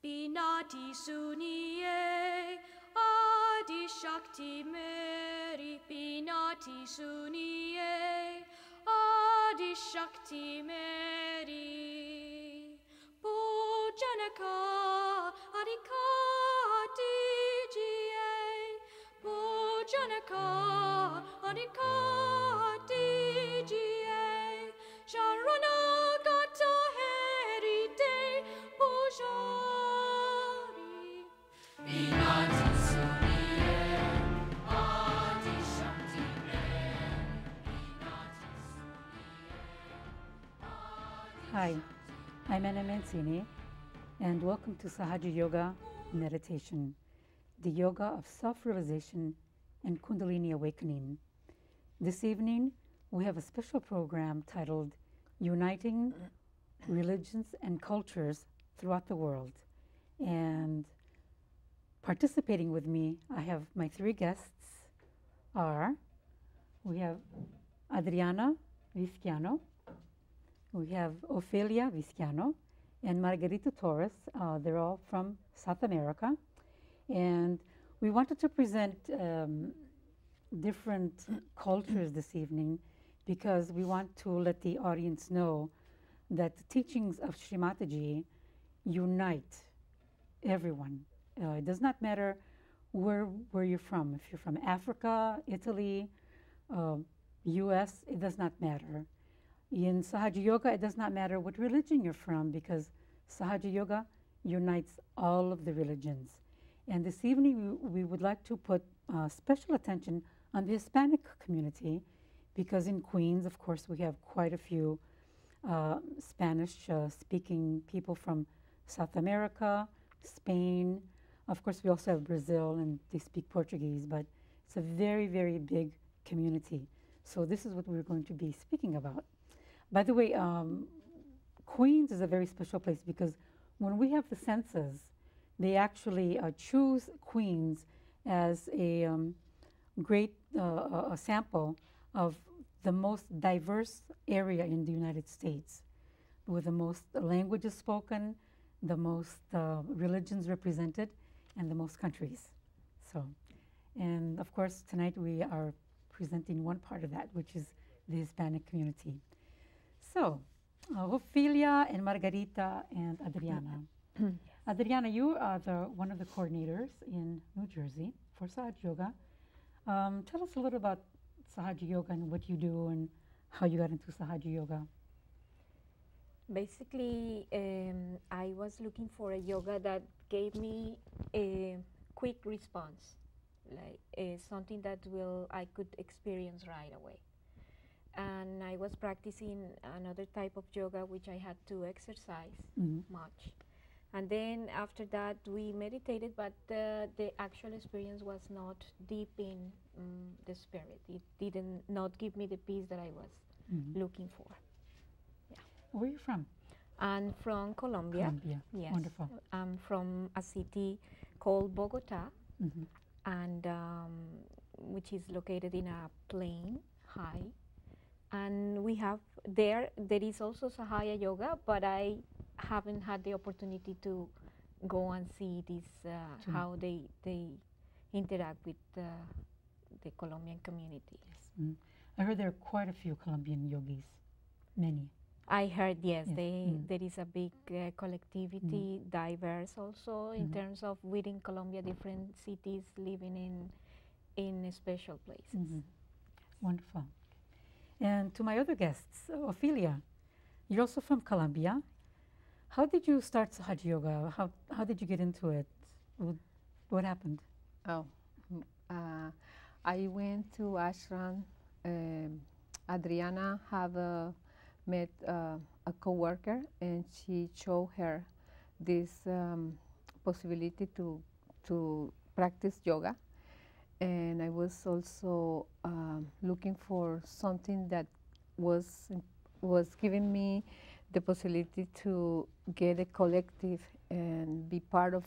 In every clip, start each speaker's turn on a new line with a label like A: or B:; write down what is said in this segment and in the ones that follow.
A: Binati suniye Adi Shakti Meri Binati suniye Adi Shakti Meri Pujanaka Adikati Jiye Pujanaka Adikati Jiye Sharana Gata Herite Pujari Binati Suniye Adi Shakti
B: Hi, I'm Anna Mancini, and welcome to Sahaja Yoga Meditation, the yoga of self-realization and Kundalini awakening. This evening, we have a special program titled Uniting Religions and Cultures Throughout the World. And participating with me, I have my three guests we have Adriana Vizquiano, we have Ofelia Vizquiano, and Margarita Torres. They're all from South America. And we wanted to present different cultures this evening because we want to let the audience know that the teachings of Sri Mataji unite everyone. It does not matter where you're from. If you're from Africa, Italy, US, it does not matter. In Sahaja Yoga, it does not matter what religion you're from because Sahaja Yoga unites all of the religions. And this evening, we would like to put special attention on the Hispanic community because in Queens, of course, we have quite a few Spanish-speaking people from South America, Spain. Of course, we also have Brazil, and they speak Portuguese, but it's a very, very big community. So this is what we're going to be speaking about. By the way, Queens is a very special place because when we have the census, they actually choose Queens as a great a sample of the most diverse area in the United States, with the most languages spoken, the most religions represented, and the most countries. So, and of course, tonight we are presenting one part of that, which is the Hispanic community. So, Ofelia and Margarita and Adriana. Adriana, you are one of the coordinators in New Jersey for Sahaja Yoga. Tell us a little about Sahaja Yoga and what you do and how you got into Sahaja Yoga.
C: Basically, I was looking for a yoga that gave me a quick response, like something that I could experience right away. And I was practicing another type of yoga which I had to exercise much. And then after that we meditated, but the actual experience was not deep in the spirit. It didn't not give me the peace that I was looking for. Yeah.
B: Where are you from?
C: I'm from Colombia.
B: Colombia.
C: Yes.
B: Wonderful.
C: I'm from a city called Bogota, and which is located in a plain, high. And we have there is also Sahaja Yoga, but I haven't had the opportunity to go and see this how they interact with the Colombian community.
B: Yes. I heard there are quite a few Colombian yogis, many.
C: I heard, yes,
B: Yes.
C: there is a big collectivity, diverse also in terms of within Colombia, different cities living in special places.
B: Wonderful. And to my other guests, Ofelia, you're also from Colombia. How did you start Sahaja Yoga? How did you get into it? What happened?
D: Oh, I went to ashram. Adriana have met a coworker, and she showed her this possibility to practice yoga. And I was also looking for something that was giving me the possibility to get a collective and be part of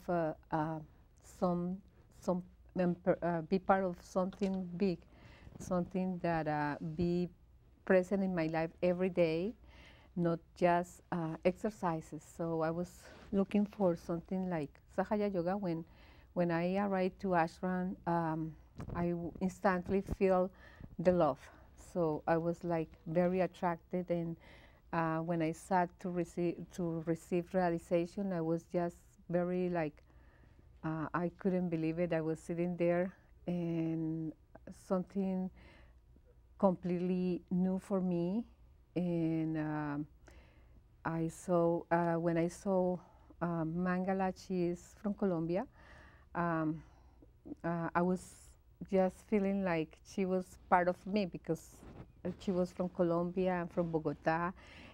D: be part of something big, something that be present in my life every day, not just exercises. So I was looking for something like Sahaja Yoga. When I arrived to ashram, I instantly feel the love. So I was like very attracted, and when I sat to receive realization, I was just very like I couldn't believe it. I was sitting there, and something completely new for me, and I saw when I saw Mangala, she is from Colombia. Um, I was just feeling like she was part of me because she was from Colombia and from Bogota,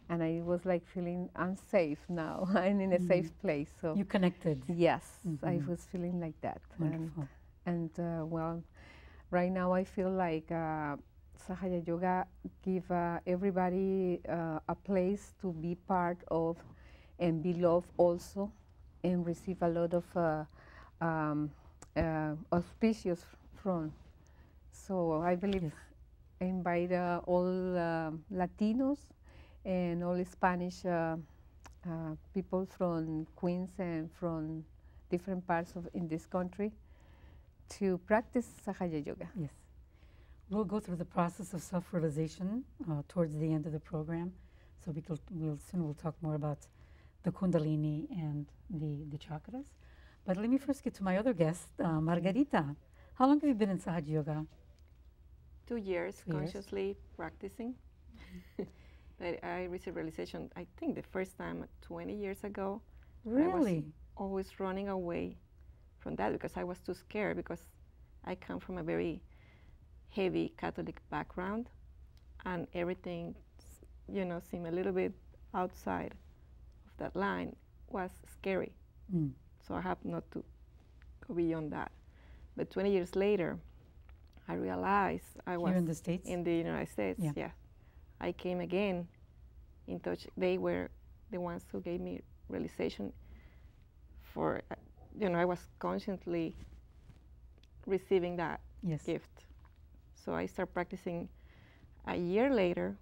D: and I was like feeling unsafe now. I'm in a safe place. So
B: You connected.
D: yes, I
B: Mhm.
D: was feeling like that.
B: Wonderful.
D: And well, right now I feel like Sahaja Yoga give everybody a place to be part of and be loved also, and receive a lot of auspicious from. So I believe
B: Yes.
D: I invite all Latinos and all Spanish people from Queens and from different parts of in this country to practice Sahaja Yoga.
B: Yes. We'll go through the process of self-realization towards the end of the program. So we'll talk more about the Kundalini and the chakras. But let me first get to my other guest, Margarita. How long have you been in Sahaja Yoga?
E: 2 years
B: 2 years.
E: consciously practicing. But I received realization, I think the first time 20 years ago. I was
B: Really?
E: always running away from that because I was too scared, because I come from a very heavy Catholic background, and everything, seemed a little bit outside of that line was scary.
B: Mm.
E: So I have not to go beyond that. But 20 years later, I realized I was
B: Here in the States?
E: in the United States.
B: Yeah.
E: I came again in touch. They were the ones who gave me realization for, I was constantly receiving that
B: Yes.
E: gift. So I started practicing a year later,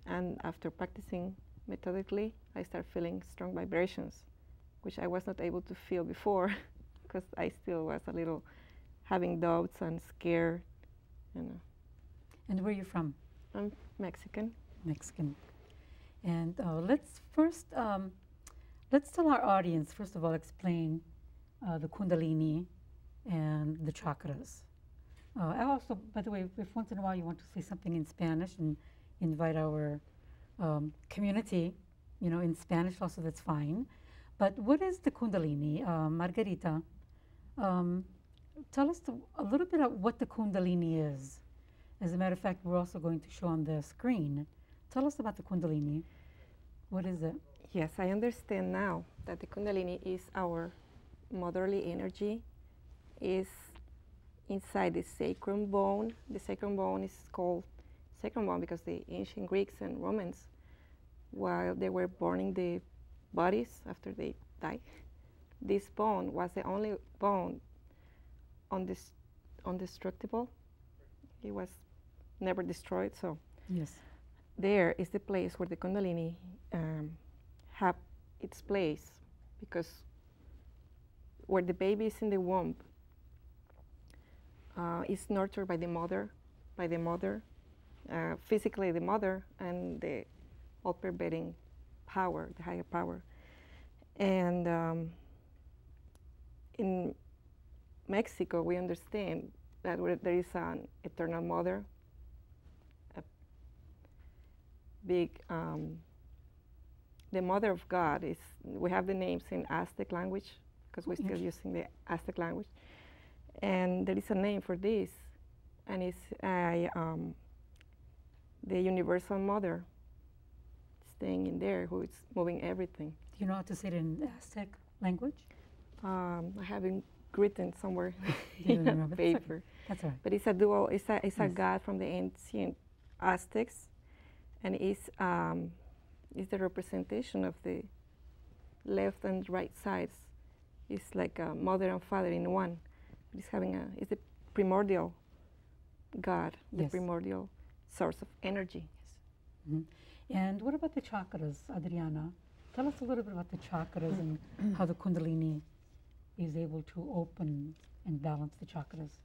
E: and after practicing methodically, I started feeling strong vibrations, which I was not able to feel before because I still was a little having doubts and scared.
B: And where are you from?
E: I'm Mexican.
B: Mexican. And let's tell our audience, first of all, explain the Kundalini and the chakras. I also, by the way, if once in a while you want to say something in Spanish and invite our community, in Spanish also, that's fine. But what is the Kundalini? Margarita, tell us a little bit about what the Kundalini is. As a matter of fact, we're also going to show on the screen. Tell us about the Kundalini. What is it?
E: Yes, I understand now that the Kundalini is our motherly energy, is inside the sacrum bone. The sacrum bone is called sacrum bone because the ancient Greeks and Romans, while they were burning the bodies after they died, this bone was the only bone indestructible. It was never destroyed. So
B: Yes.
E: there is the place where the Kundalini have its place, because where the baby is in the womb is nurtured by the mother, physically the mother, and the all-pervading power, the higher power. And in Mexico, we understand that there is an eternal mother, a big, the mother of God is, we have the names in Aztec language, because we're still using the Aztec language. And there is a name for this, and it's the universal mother staying in there, who is moving everything.
B: Do you know how to say it in Aztec language?
E: I haven't written somewhere
B: You don't
E: in
B: remember?
E: a
B: That's okay.
E: paper.
B: That's all right.
E: But it's a dual, it's a
B: Yes.
E: god from the ancient Aztecs, and it's the representation of the left and right sides. It's like a mother and father in one. It's the primordial god, the
B: Yes.
E: primordial source of energy.
B: Mhm. And what about the chakras, Adriana? Tell us a little bit about the chakras and how the Kundalini is able to open and balance the chakras.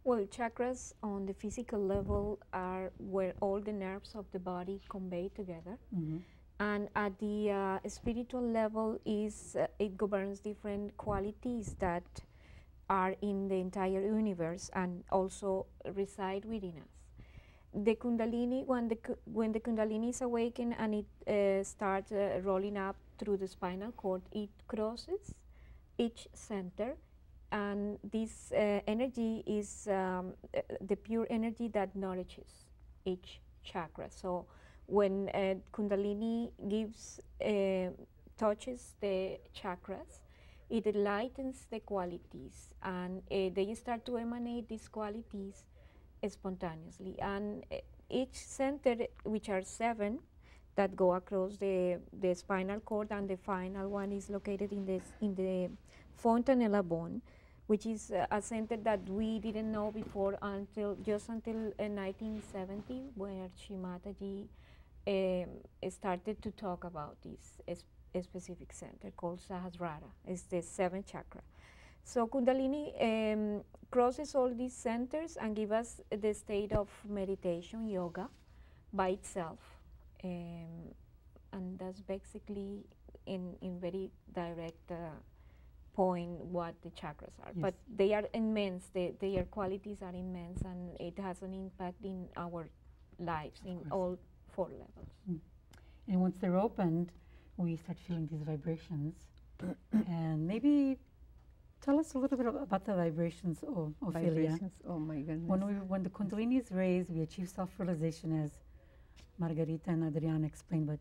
C: Well, chakras on the physical level are where all the nerves of the body convey together.
B: Mm-hmm.
C: And at the spiritual level is it governs different qualities that are in the entire universe and also reside within us. The Kundalini, when the Kundalini is awakened and it starts rolling up through the spinal cord, it crosses each center, and this energy is the pure energy that nourishes each chakra. So when Kundalini touches the chakras, it enlightens the qualities, and they start to emanate these qualities spontaneously. And each center, which are 7, that go across the spinal cord, and the final one is located in the fontanella bone, which is a center that we didn't know before until 1970, where Shimataji started to talk about this specific center called Sahasrara. It's the 7th chakra. So Kundalini crosses all these centers and give us the state of meditation, yoga, by itself. And that's basically in very direct point what the chakras are.
B: Yes.
C: But they are immense, their qualities are immense, and it has an impact in our lives in all 4 levels.
B: And once they're opened, we start feeling these vibrations. And maybe tell us a little bit about the vibrations, Ophelia.
D: Vibrations, oh my goodness.
B: When the Kundalini is raised, we achieve self-realization, as Margarita and Adriana explained. But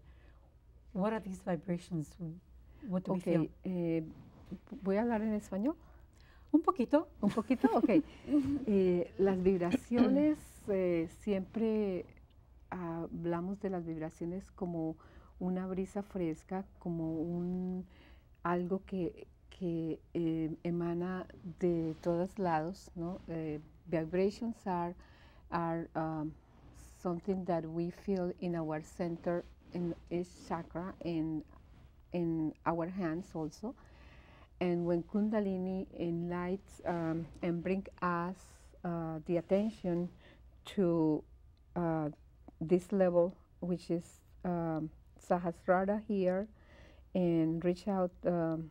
B: what are these vibrations? What do we feel?
D: ¿Voy a hablar en español?
B: Un poquito.
D: Un poquito, ok. Las vibraciones, siempre hablamos de las vibraciones como una brisa fresca, como algo que emana de todos lados, ¿no? Vibrations are something that we feel in our center, in each chakra, in our hands also. And when Kundalini enlightens and bring us the attention to this level, which is Sahasrara here, and reach out 10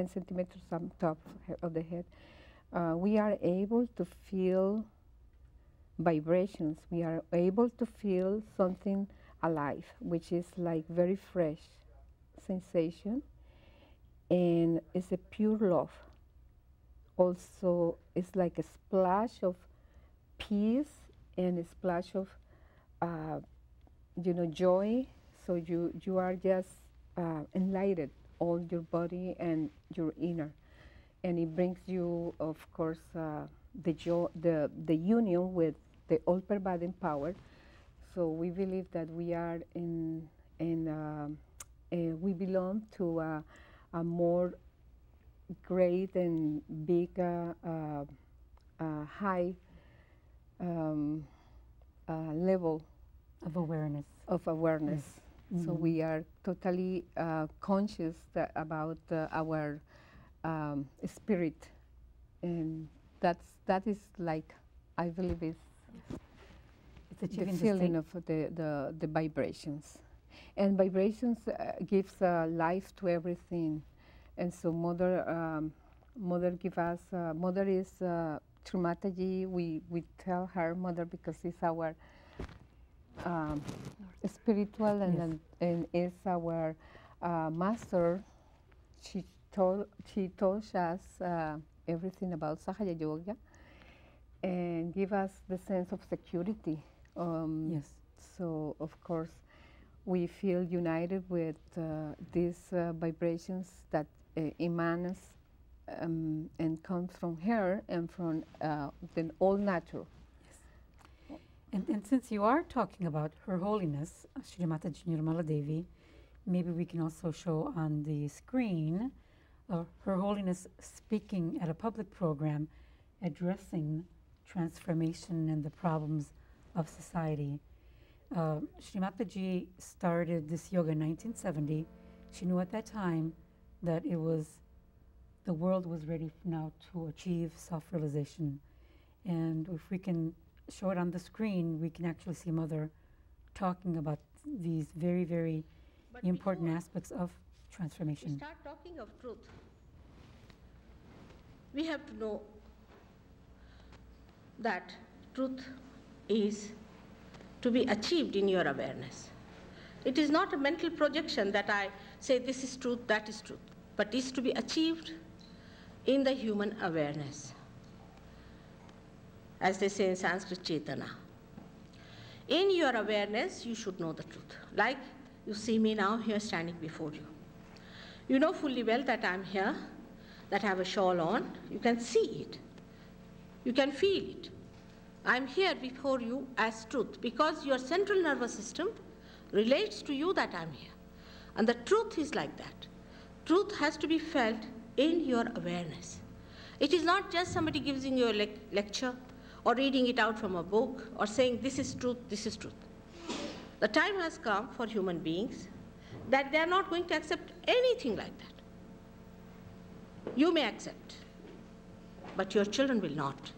D: centimeters on top of the head, we are able to feel vibrations. We are able to feel something alive, which is like very fresh sensation, and it's a pure love. Also, it's like a splash of peace and a splash of joy. So you are just enlightened, all your body and your inner, and it brings you, of course, the joy, the union with the all-pervading power. So we believe that we are we belong to a more great and big, high level
B: Of awareness.
D: Yes. So
B: Mhm.
D: we are totally conscious about our spirit, and that is like, I believe, is
B: It's
D: the
B: achieving the
D: feeling
B: state.
D: of the vibrations. And vibrations gives life to everything. And so mother give us, mother is Trumataji. We tell her mother because it's our spiritual and is our master. She told us everything about Sahaja Yoga and give us the sense of security.
B: Yes.
D: So of course we feel united with these vibrations that emanate and come from her and from the all natural.
B: And since you are talking about Her Holiness, Shri Mataji Nirmala Devi, maybe we can also show on the screen Her Holiness speaking at a public program addressing transformation and the problems of society. Shri Mataji started this yoga in 1970. She knew at that time that the world was ready now to achieve self-realization. And if we can show it on the screen, we can actually see Mother talking about these very, very
F: But
B: important
F: before
B: aspects of
F: we
B: transformation.
F: start talking of truth, we have to know that truth is to be achieved in your awareness. It is not a mental projection that I say this is truth, that is truth, but is to be achieved in the human awareness. As they say in Sanskrit, Chetana. In your awareness, you should know the truth. Like you see me now here standing before you. You know fully well that I'm here, that I have a shawl on. You can see it. You can feel it. I'm here before you as truth because your central nervous system relates to you that I'm here. And the truth is like that. Truth has to be felt in your awareness. It is not just somebody giving you a lecture or reading it out from a book or saying this is truth, this is truth. The time has come for human beings that they are not going to accept anything like that. You may accept, but your children will not.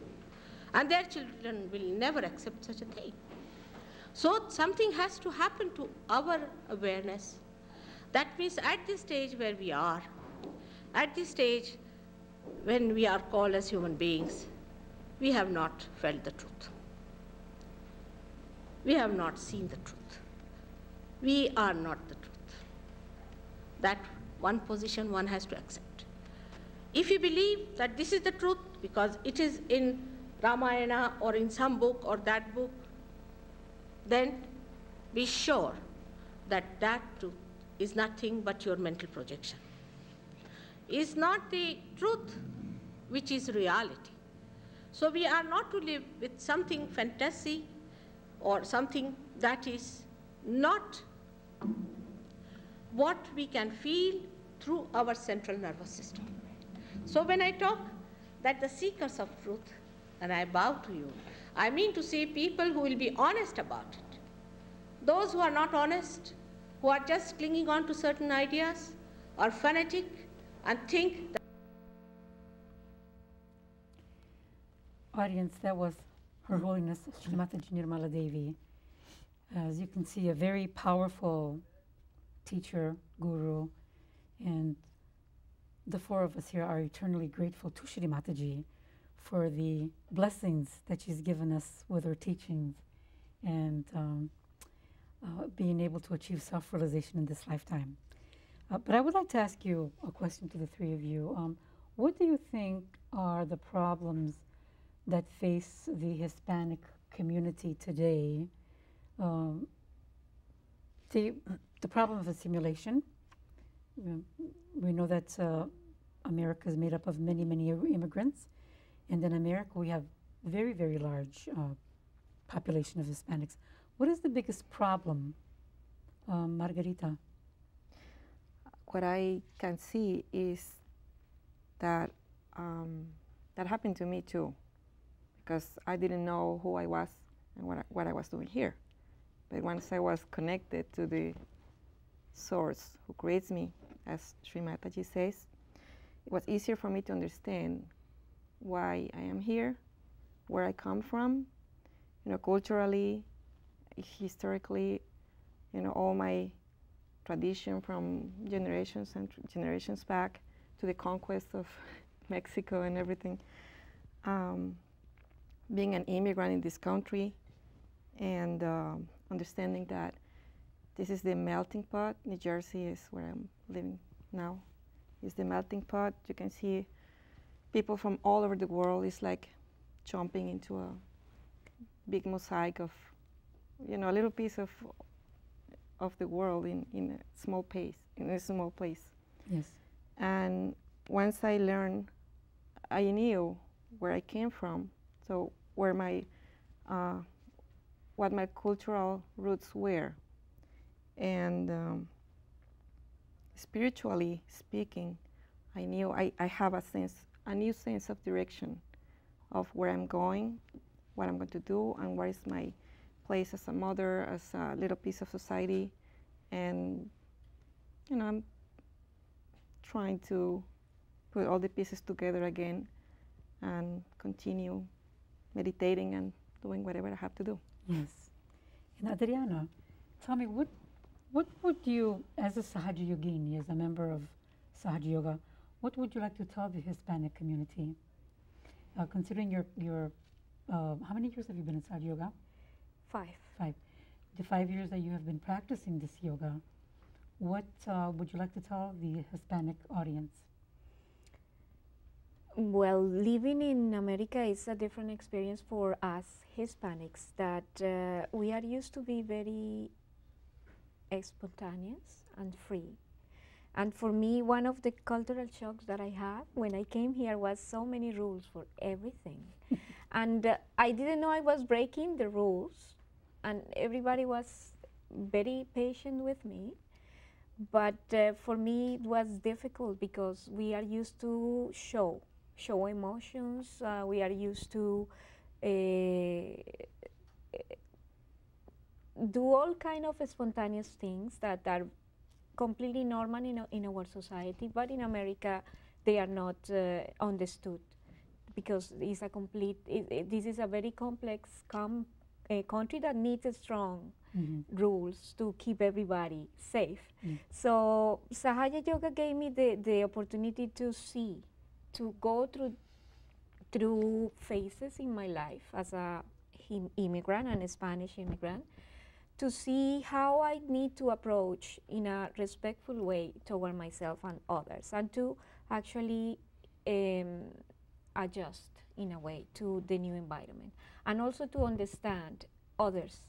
F: And their children will never accept such a thing. So something has to happen to our awareness. That means at this stage where we are, at this stage when we are called as human beings, we have not felt the truth. We have not seen the truth. We are not the truth. That one position one has to accept. If you believe that this is the truth because it is in Ramayana or in some book or that book, then be sure that that truth is nothing but your mental projection. Is not the truth which is reality. So we are not to live with something fantasy or something that is not what we can feel through our central nervous system. So when I talk that the seekers of truth, and I bow to you, I mean to say people who will be honest about it. Those who are not honest, who are just clinging on to certain ideas, are fanatic and think that
B: Audience, that was Her Holiness Shri Mataji Nirmala Devi. As you can see, a very powerful teacher, guru, and the four of us here are eternally grateful to Shri Mataji for the blessings that she's given us with her teachings and being able to achieve self-realization in this lifetime. But I would like to ask you a question to the three of you. What do you think are the problems that face the Hispanic community today? The problem of assimilation. We know that America is made up of many, many immigrants. And in America, we have very, very large population of Hispanics. What is the biggest problem, Margarita?
E: What I can see is that that happened to me too, because I didn't know who I was and what I was doing here. But once I was connected to the source who creates me, as Sri Mataji says, it was easier for me to understand why I am here, where I come from, culturally, historically, all my tradition from generations and generations back to the conquest of Mexico and everything. Being an immigrant in this country and understanding that this is the melting pot. New Jersey is where I'm living now. It's the melting pot. You can see people from all over the world. It's like jumping into a big mosaic of, a little piece of the world in a small place.
B: Yes.
E: And once I learned, I knew where I came from. So where what my cultural roots were, and spiritually speaking, I knew I have a new sense of direction of where I'm going, what I'm going to do, and what is my place as a mother, as a little piece of society, and I'm trying to put all the pieces together again and continue meditating and doing whatever I have to do.
B: Yes. And Adriana, tell me, what would you, as a Sahaja Yogini, as a member of Sahaja Yoga, what would you like to tell the Hispanic community? Considering your how many years have you been in Sahaja Yoga?
C: 5.
B: 5. The 5 years that you have been practicing this yoga, what would you like to tell the Hispanic audience?
C: Well, living in America is a different experience for us Hispanics, that we are used to be very spontaneous and free. And for me, one of the cultural shocks that I had when I came here was so many rules for everything. And I didn't know I was breaking the rules, and everybody was very patient with me. But for me, it was difficult because we are used to show emotions. We are used to do all kind of spontaneous things that are completely normal in our society, but in America they are not understood, because it's a complete, this is a very complex country that needs strong rules to keep everybody safe. So Sahaja Yoga gave me the opportunity to see, to go through phases in my life as a immigrant and a Spanish immigrant, to see how I need to approach in a respectful way toward myself and others, and to actually adjust in a way to the new environment, and also to understand others,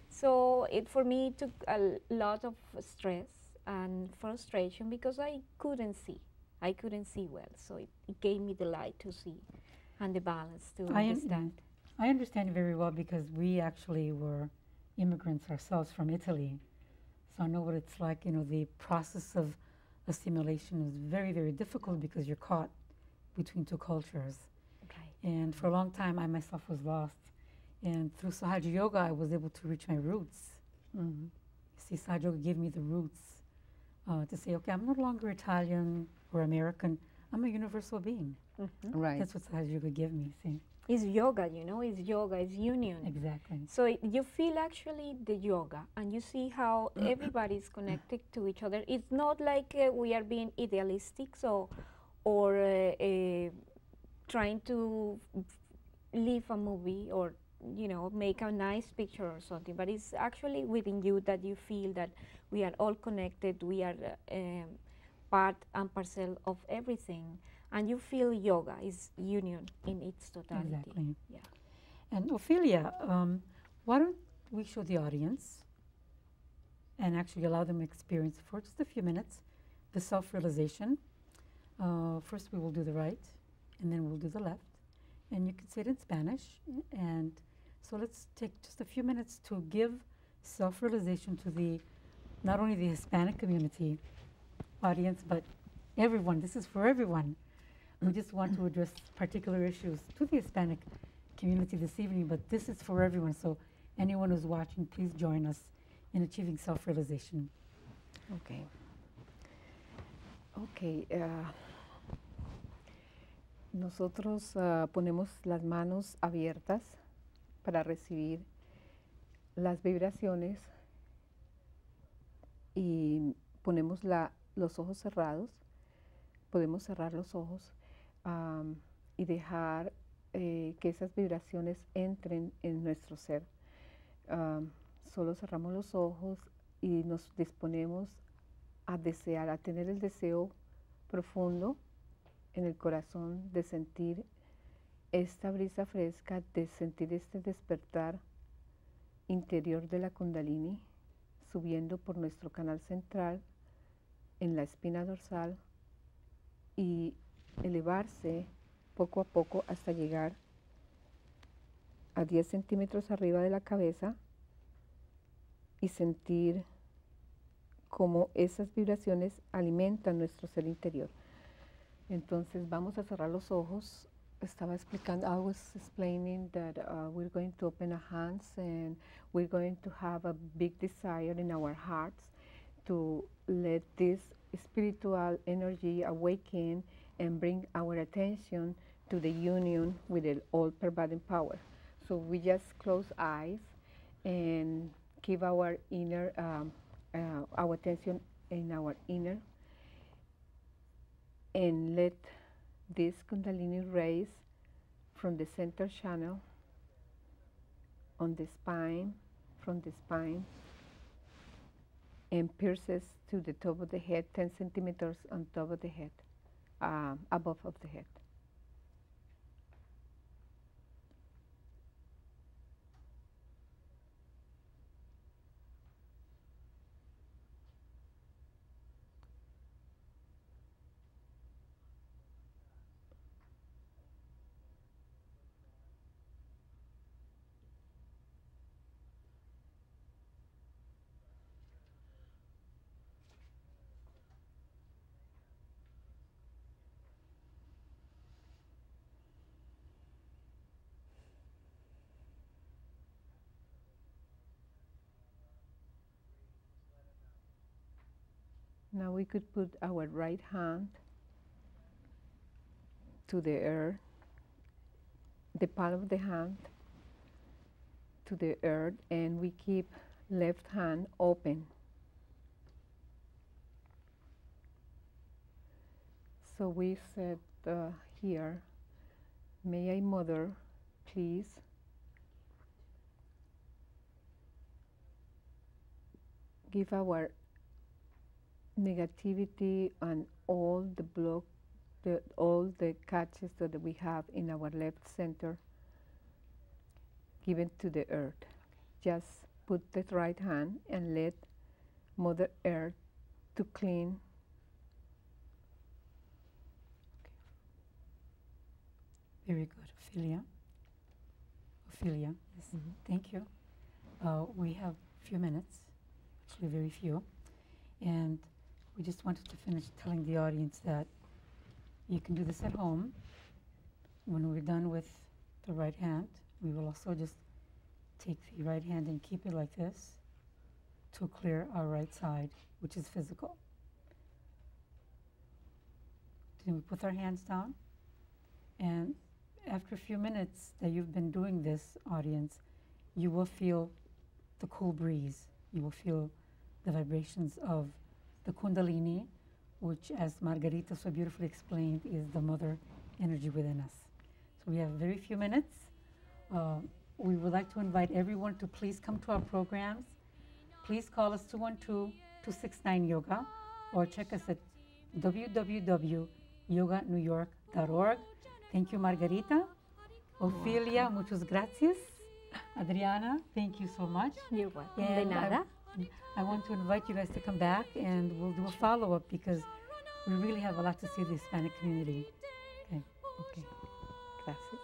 C: So for me, it took a lot of stress and frustration because I couldn't see well. So it gave me the light to see and the balance to understand.
B: I understand very well, because we actually were immigrants ourselves from Italy. So I know what it's like. The process of assimilation is very, very difficult because you're caught between two cultures.
C: Okay.
B: And for a long time, I myself was lost. And through Sahaja Yoga, I was able to reach my roots. See, Sahaja Yoga gave me the roots to say, okay, I'm no longer Italian or American. I'm a universal being.
D: Right.
B: That's what Sahaja Yoga gave me, see.
C: It's yoga, it's yoga, it's union.
B: Exactly.
C: So you feel actually the yoga, and you see how everybody is connected to each other. It's not like we are being idealistic, or trying to live a movie, or make a nice picture or something. But it's actually within you that you feel that we are all connected. We are part and parcel of everything. And you feel yoga is union in its totality.
B: Exactly.
C: Yeah.
B: And Ophelia, why don't we show the audience and actually allow them to experience for just a few minutes the self-realization. First we will do the right, and then we'll do the left. And you can say it in Spanish. And so let's take just a few minutes to give self-realization to not only the Hispanic community audience, but everyone. This is for everyone. We just want to address particular issues to the Hispanic community this evening, but this is for everyone. So anyone who's watching, please join us in achieving self-realization.
D: Okay. Nosotros ponemos las manos abiertas para recibir las vibraciones y ponemos los ojos cerrados. Podemos cerrar los ojos y dejar que esas vibraciones entren en nuestro ser. Solo cerramos los ojos y nos disponemos a desear, a tener el deseo profundo en el corazón de sentir esta brisa fresca, de sentir este despertar interior de la Kundalini subiendo por nuestro canal central en la espina dorsal y elevarse poco a poco hasta llegar a 10 centímetros arriba de la cabeza y sentir cómo esas vibraciones alimentan nuestro ser interior. Entonces vamos a cerrar los ojos estaba explicando, I was explaining that we're going to open our hands and we're going to have a big desire in our hearts to let this spiritual energy awaken and bring our attention to the union with the all-pervading power. So we just close eyes and keep our inner, our attention in our inner, and let this Kundalini rays from the center channel on the spine, from the spine, and pierces to the top of the head, 10 centimeters on top of the head, above of the head. Now we could put our right hand to the earth, the palm of the hand to the earth, and we keep left hand open. So we said here, may I, Mother, please give our negativity and all the block, all the catches that we have in our left center, given to the earth. Just put the right hand and let Mother Earth to clean.
B: Very good, Ophelia. Ophelia, yes, thank you. We have a few minutes, actually very few, and we just wanted to finish telling the audience that you can do this at home. When we're done with the right hand, we will also just take the right hand and keep it like this to clear our right side, which is physical. Then we put our hands down, and after a few minutes that you've been doing this, audience, you will feel the cool breeze. You will feel the vibrations of the Kundalini, which, as Margarita so beautifully explained, is the mother energy within us. So we have very few minutes. We would like to invite everyone to please come to our programs. Please call us 212-269-YOGA or check us at www.yoganewyork.org. Thank you, Margarita. Ophelia, muchas gracias. Adriana, thank you so much.
C: You're welcome.
B: And
C: De nada.
B: I want to invite you guys to come back and we'll do a follow-up because we really have a lot to see the Hispanic community. Okay.
D: Okay. Gracias.